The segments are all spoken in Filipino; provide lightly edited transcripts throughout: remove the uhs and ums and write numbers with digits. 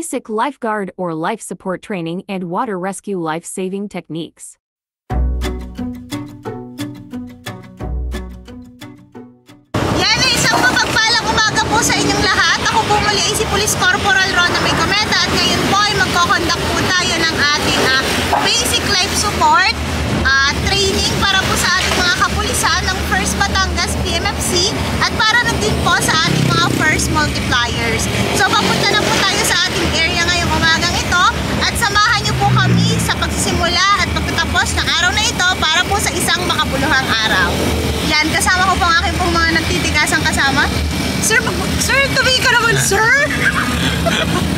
basic lifeguard or life support training and water rescue life-saving techniques. Yan ay isang mapagpalang umaga po sa inyong lahat. Ako po muli ay si Police Corporal Rona May Cometa at ngayon po ay magkoconduct po tayo ng ating basic life support training para po sa ating mga kapulisan ng 1st Batangas PMFC at para na din po sa ating mga first multipliers. So papunta na po tayo sa ating area ngayong umagang ito at samahan niyo po kami sa pagsisimula at pagtatapos ng araw na ito para po sa isang makabuluhang araw. Yan, kasama ko po ang aking pong mga nagtitigasang kasama. Sir, tuloy ka naman, sir!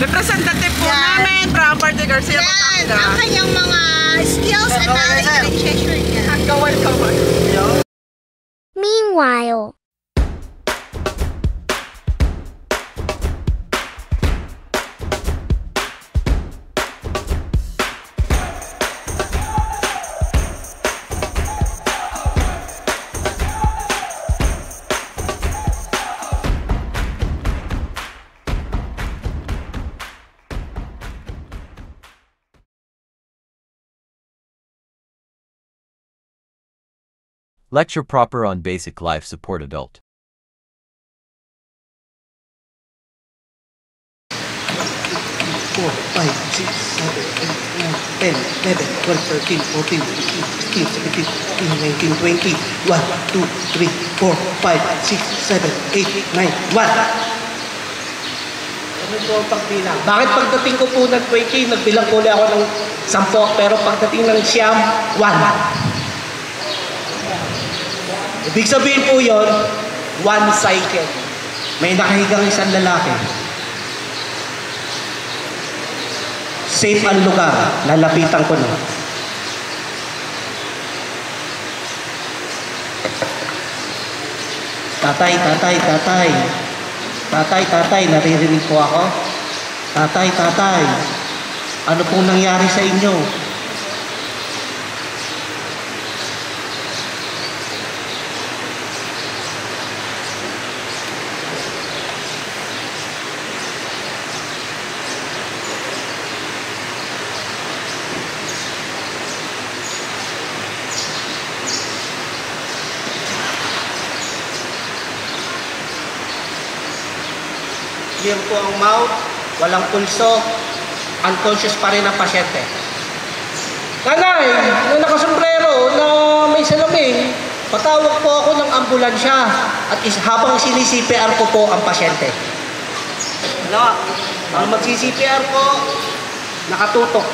Representative po namin, Property Garcia Batangas. Yan, ang kanyang mga skills and knowledge na i-share niya. Welcome. Meanwhile, Lecture proper on basic life support adult. 4, 5, 6, 7, 8, 9, 10, 11, 12, 13, 14, 15, 16, 17, 18, 19, 20, 1, 2, 3, 4, 5, 6, 7, 8, 9, 1. Ano po ang pagbilang? Bakit pagdating ko po ng 20, nagbilang ko ulit ako ng 10, pero pagdating ng siyam, 1. Ibig sabihin po yun, 1 cycle. May nakahigang isang lalaki. Safe ang lugar, lalapitan ko na. Tatay, tatay, tatay. Tatay, tatay, naririnig po ako. Tatay, tatay. Ano pong nangyari sa inyo? Clear po ang mouth, walang pulso, unconscious pa rin ang pasyente. Nanay, na nakasombrero na may salamin, patawag po ako ng ambulansya at habang sinisi-CPR ko po ang pasyente. Ano? Ang magsi-CPR po, nakatutok.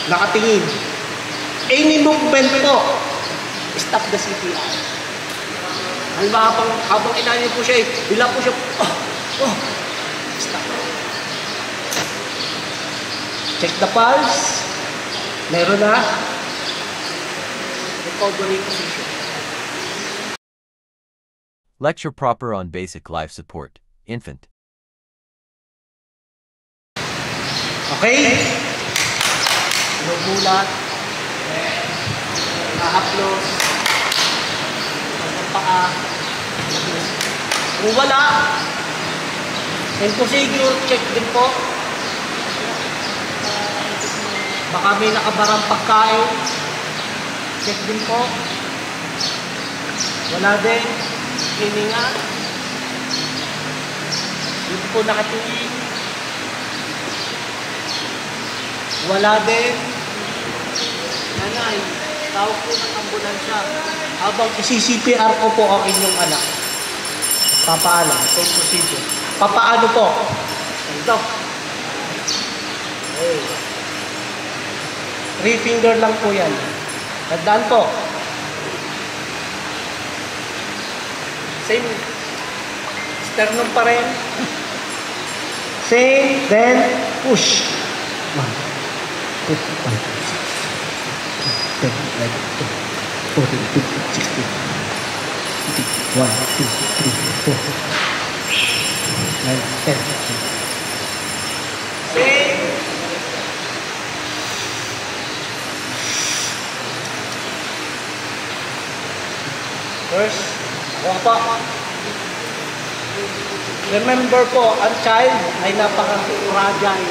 Nakatingin. Any movement po, stop the CPR. Habang inanin po siya, bila po siya, stop. Check the pulse. Meron na. Recovery position. Lecture proper on basic life support, infant. Okay? Bulat. Ahaplos. Paa. Kung wala, and procedure check din po. Baka may nakabarang pagkain. Check din po. Wala din. Hininga. Dito po nakatingin. Wala din. Nanay, tawag po ng ambulansya. Habang isi-CPR ko po ang inyong anak. Papaalam. Same procedure. Papaano po? Ito. Okay. 3 finger lang po yan. Tandaan po. Same. Sternum pa rin. Same, then push. 1, 2, 5, 6, 7, 8, 9, 10, 14, 15, 16, 1, 2, 3, 4, 9, 10. Same. First, walk up. Remember po, ang child ay napaka-fragile.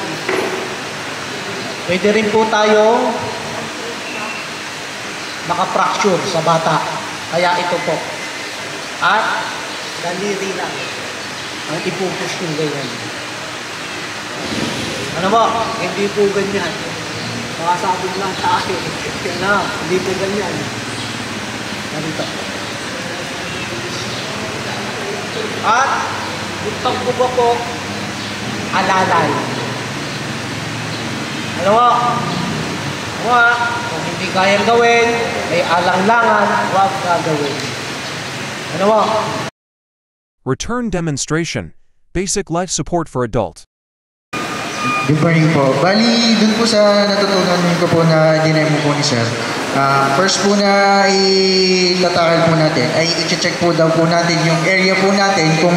Pwede rin po tayong maka-fracture sa bata. Kaya ito po. At daliri lang. Ang ipupush yung ganyan. Ano ba? Hindi po ganyan. Makasabi lang sa akin. Yan na, hindi po ganyan. Narito. At yung pagbuba po, alalay. Ano ba? Kung hindi kayang gawin, may alanglangan, huwag gagawin. Ano ba? Return demonstration. Basic life support for adult. Good morning po. Bali, dun po sa natutunan ko po na dinemo po ni Sir. First po na itatakal po natin ay i-check po daw po natin yung area po natin kung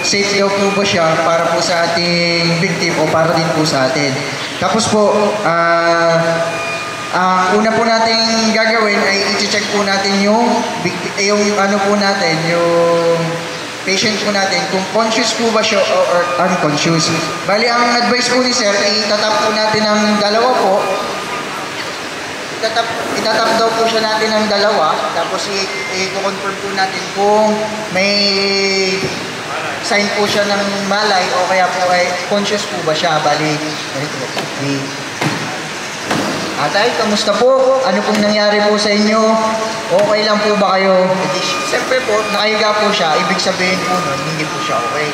safe daw po ba siya para po sa ating victim o para din po sa atin. Tapos po, una po natin gagawin ay i-check po natin yung ano po natin, yung patient po natin, kung conscious po ba siya or unconscious. Bali, ang advice po ni Sir, itatap po natin ng dalawa po. Itatap daw po siya natin ng dalawa, tapos i-confirm po natin kung may sign po siya ng malay o kaya po ay conscious po ba siya. Bali, Atay, kamusta po? Ano pong nangyari po sa inyo? Okay lang po ba kayo? Siyempre po, nakahiga po siya. Ibig sabihin po nun, hindi po siya okay.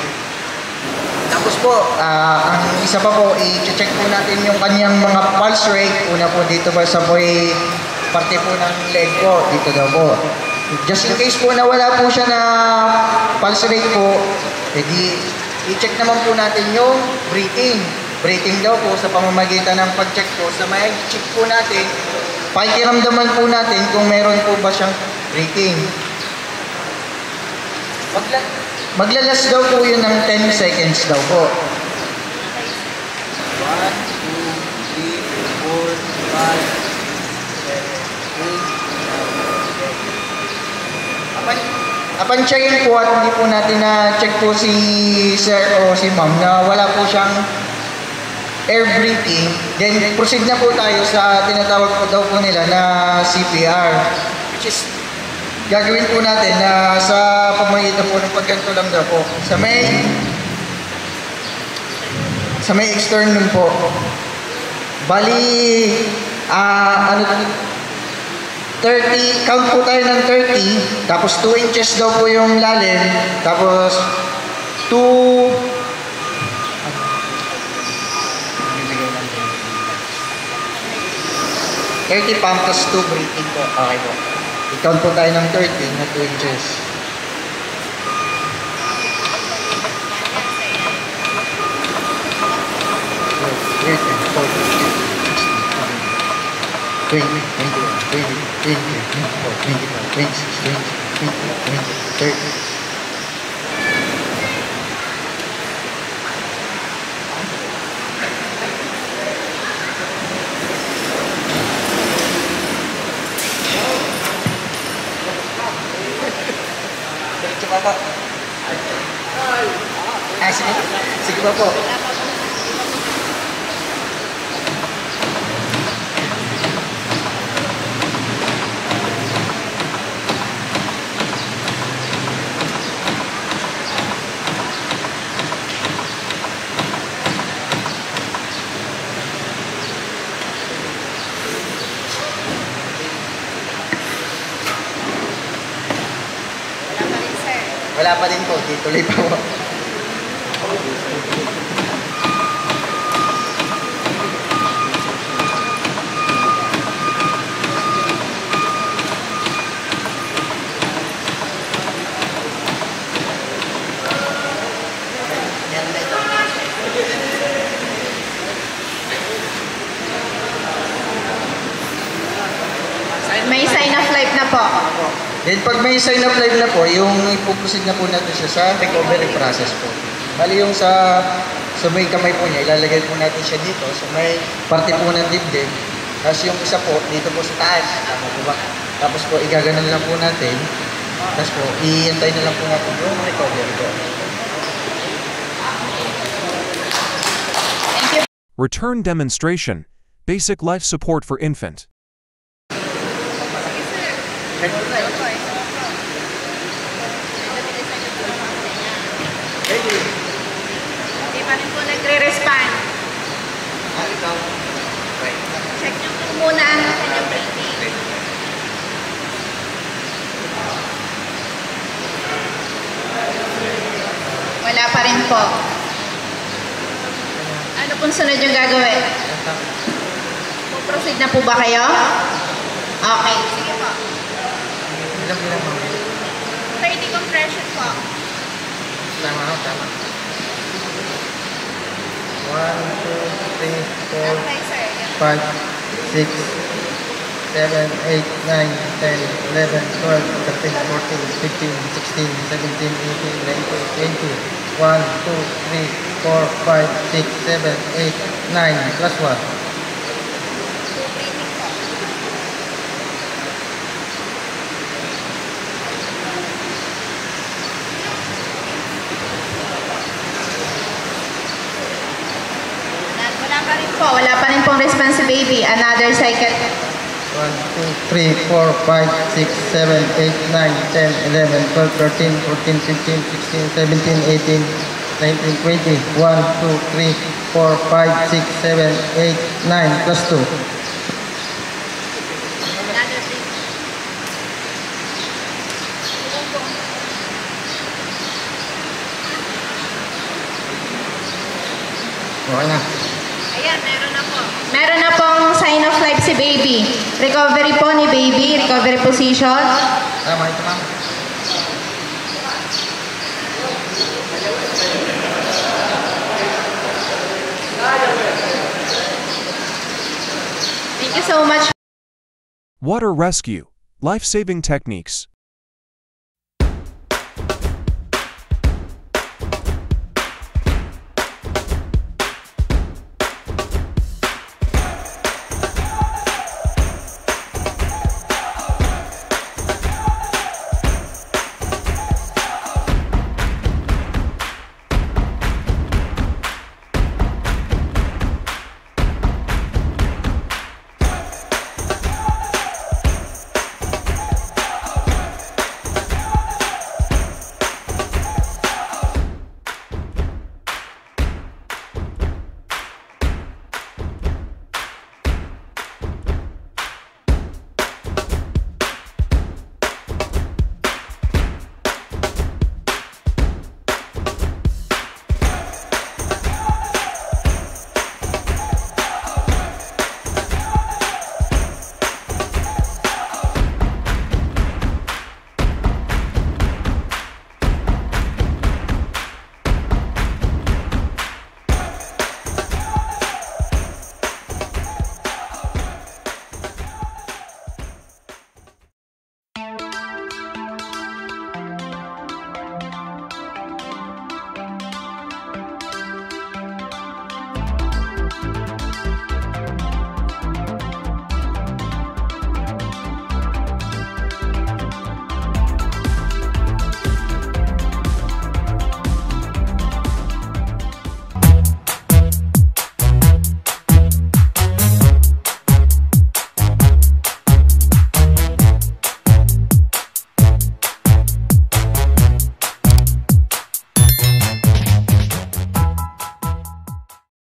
Tapos po, ang isa pa po, i-check po natin yung kanyang mga pulse rate. Una po dito ba sa may parte po ng leg po. Dito daw po. Just in case po na wala po siya na pulse rate po, edi i-check naman po natin yung breathing. Breathing daw po sa pamamagitan ng pag-check po. Sa may check po natin, pakiramdaman po natin kung meron po ba siyang breathing. Maglalas daw po yun ng 10 seconds daw po. 1, 2, 3, 4, 5, 6, 7, 8. Upon checking po at hindi po natin na-check po si Sir o si Ma'am na wala po siyang air breathing, then proceed na po tayo sa tinatawag po daw po nila na CPR, which is gagawin po natin na sa pamamagitan po ng pagganto lang daw po sa may externum po. Bali 30, count po tayo ng 30, tapos 2 inches daw po yung lalim, tapos 30 pump plus 2 breathing po. Okay po. I-count po tayo ng 30 na 2 inches. Sige pa po. Wala pa din po, tuloy pa po. May sign of life na po. Then pag may sign of life na po, yung ipuproceed na po natin siya sa recovery process po. Bali yung sa may kamay po niya, ilalagay po natin siya dito sa may parte po ng dibdib. Tapos yung isa po, dito po sa taas. Tama po ba? Tapos po, igaganan lang po natin. Tapos po, iintay na lang po natin yung recovery po. Return demonstration, basic life support for infant. Hindi pa rin po nagre-respond. Check nyo po muna ang kanyang breathing. Wala pa rin po. Ano pong sunod yung gagawin? Proceed na po ba kayo? Okay, sige po. 30 compression po. Tama. 1, 2, 3, 4, Okay, sir. 5, 6, 7, 8, 9, 10, 11, 12, 13, 14, 15, 16, 17, 18, 19, 20. 1, 2, 3, 4, 5, 6, 7, 8, 9, plus 1. Wala pa rin po. Wala pa rin pong response si baby. Another cycle. 1, 2, 3, 4, 5, 6, 7, 8, 9, 10, 11, 12, 13, 14, 15, 16, 17, 18, 19, 20. 1, 2, 3, 4, 5, 6, 7, 8, 9, plus 2. Another breath. Okay na. Ayan, meron na po. Meron na pong sign of life si baby. Recovery po ni baby. Recovery position. Tama, ito ma'am. Thank you so much. Water rescue, life-saving techniques.